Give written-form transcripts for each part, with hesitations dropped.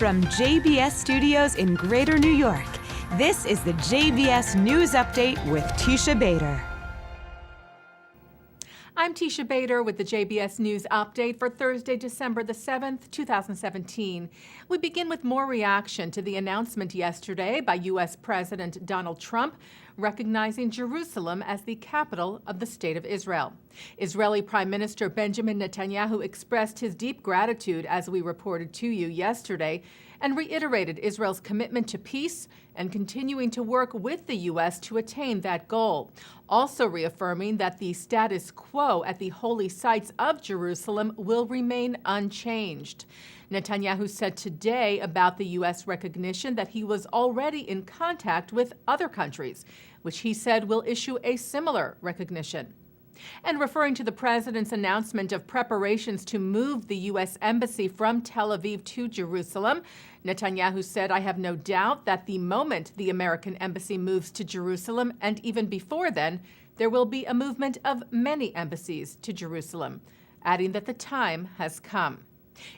From JBS Studios in Greater New York, this is the JBS News Update with Teisha Bader. I'm Teisha Bader with the JBS News Update for Thursday, December the 7th, 2017. We begin with more reaction to the announcement yesterday by U.S. President Donald Trump recognizing Jerusalem as the capital of the State of Israel. Israeli Prime Minister Benjamin Netanyahu expressed his deep gratitude, as we reported to you yesterday, and reiterated Israel's commitment to peace and continuing to work with the U.S. to attain that goal, also reaffirming that the status quo at the holy sites of Jerusalem will remain unchanged. Netanyahu said today about the U.S. recognition that he was already in contact with other countries, which he said will issue a similar recognition. And referring to the president's announcement of preparations to move the U.S. Embassy from Tel Aviv to Jerusalem, Netanyahu said, "I have no doubt that the moment the American embassy moves to Jerusalem, and even before then, there will be a movement of many embassies to Jerusalem," adding that the time has come.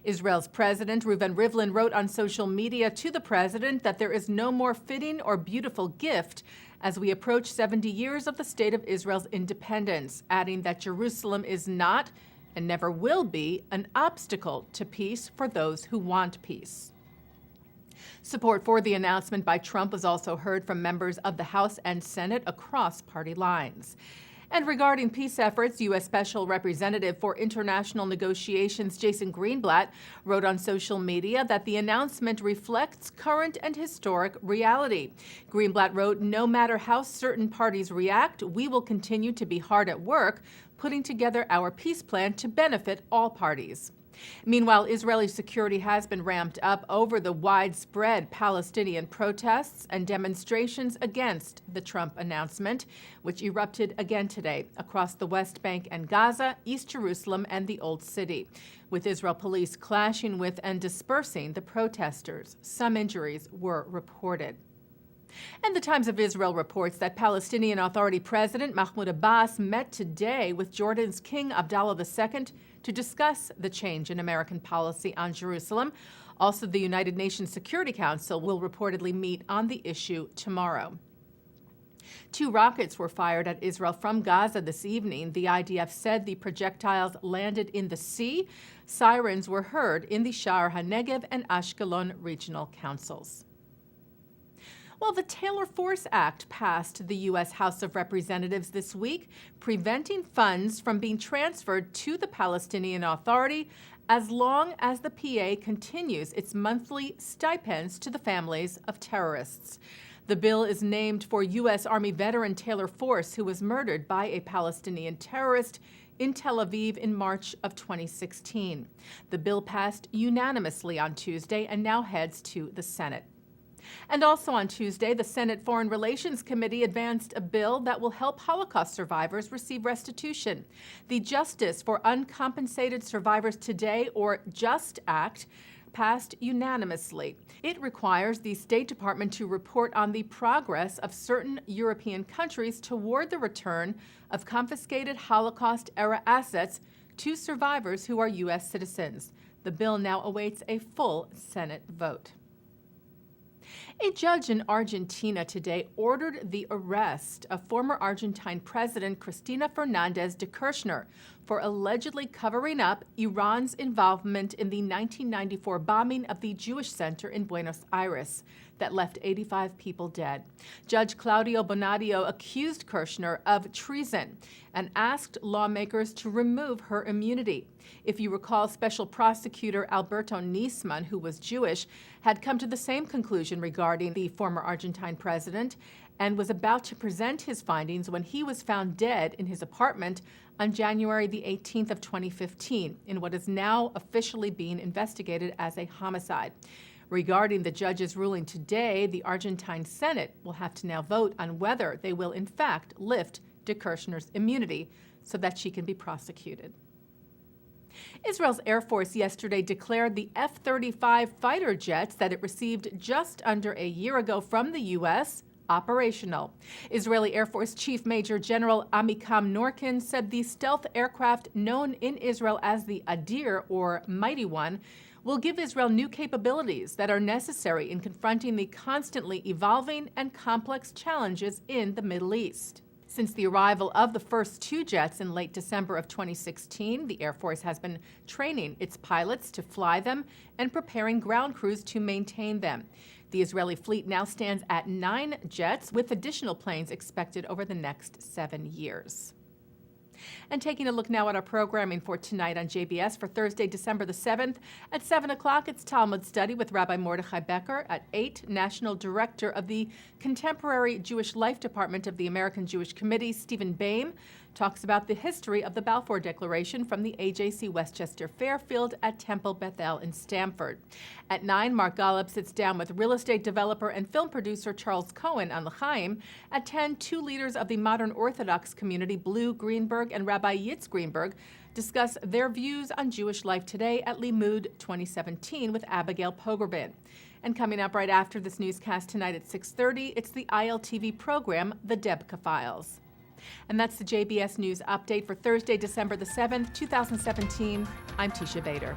Israel's President Reuven Rivlin wrote on social media to the president that there is no more fitting or beautiful gift as we approach 70 years of the State of Israel's independence, adding that Jerusalem is not and never will be an obstacle to peace for those who want peace. Support for the announcement by Trump was also heard from members of the House and Senate across party lines. And regarding peace efforts, U.S. Special Representative for International Negotiations Jason Greenblatt wrote on social media that the announcement reflects current and historic reality. Greenblatt wrote, "No matter how certain parties react, we will continue to be hard at work putting together our peace plan to benefit all parties." Meanwhile, Israeli security has been ramped up over the widespread Palestinian protests and demonstrations against the Trump announcement, which erupted again today across the West Bank and Gaza, East Jerusalem, and the Old City, with Israel police clashing with and dispersing the protesters. Some injuries were reported. And the Times of Israel reports that Palestinian Authority President Mahmoud Abbas met today with Jordan's King Abdallah II to discuss the change in American policy on Jerusalem. Also, the United Nations Security Council will reportedly meet on the issue tomorrow. 2 rockets were fired at Israel from Gaza this evening. The IDF said the projectiles landed in the sea. Sirens were heard in the Sha'ar HaNegev and Ashkelon regional councils. Well, the Taylor Force Act passed the U.S. House of Representatives this week, preventing funds from being transferred to the Palestinian Authority as long as the PA continues its monthly stipends to the families of terrorists. The bill is named for U.S. Army veteran Taylor Force, who was murdered by a Palestinian terrorist in Tel Aviv in March of 2016. The bill passed unanimously on Tuesday and now heads to the Senate. And also on Tuesday, the Senate Foreign Relations Committee advanced a bill that will help Holocaust survivors receive restitution. The Justice for Uncompensated Survivors Today, or JUST Act, passed unanimously. It requires the State Department to report on the progress of certain European countries toward the return of confiscated Holocaust-era assets to survivors who are U.S. citizens. The bill now awaits a full Senate vote. A judge in Argentina today ordered the arrest of former Argentine President Cristina Fernández de Kirchner for allegedly covering up Iran's involvement in the 1994 bombing of the Jewish Center in Buenos Aires that left 85 people dead. Judge Claudio Bonadio accused Kirchner of treason and asked lawmakers to remove her immunity. If you recall, Special Prosecutor Alberto Nisman, who was Jewish, had come to the same conclusion regarding the former Argentine president and was about to present his findings when he was found dead in his apartment on January the 18th of 2015 in what is now officially being investigated as a homicide. Regarding the judge's ruling today, the Argentine Senate will have to now vote on whether they will in fact lift de Kirchner's immunity so that she can be prosecuted. Israel's Air Force yesterday declared the F-35 fighter jets that it received just under a year ago from the U.S. operational. Israeli Air Force Chief Major General Amikam Norkin said the stealth aircraft known in Israel as the Adir, or Mighty One, will give Israel new capabilities that are necessary in confronting the constantly evolving and complex challenges in the Middle East. Since the arrival of the first two jets in late December of 2016, the Air Force has been training its pilots to fly them and preparing ground crews to maintain them. The Israeli fleet now stands at 9 jets, with additional planes expected over the next 7 years. And taking a look now at our programming for tonight on JBS for Thursday, December the 7th. At 7 o'clock, it's Talmud Study with Rabbi Mordechai Becker. At 8, National Director of the Contemporary Jewish Life Department of the American Jewish Committee, Stephen Boehm, talks about the history of the Balfour Declaration from the AJC Westchester Fairfield at Temple Bethel in Stamford. At 9, Mark Golub sits down with real estate developer and film producer Charles Cohen on L'chaim. At 10, 2 leaders of the modern Orthodox community, Blue Greenberg and Rabbi Yitz Greenberg, discuss their views on Jewish life today at Limud 2017 with Abigail Pogrebin. And coming up right after this newscast tonight at 6:30, it's the ILTV program, The Debka Files. And that's the JBS News Update for Thursday, December the 7th, 2017. I'm Teisha Bader.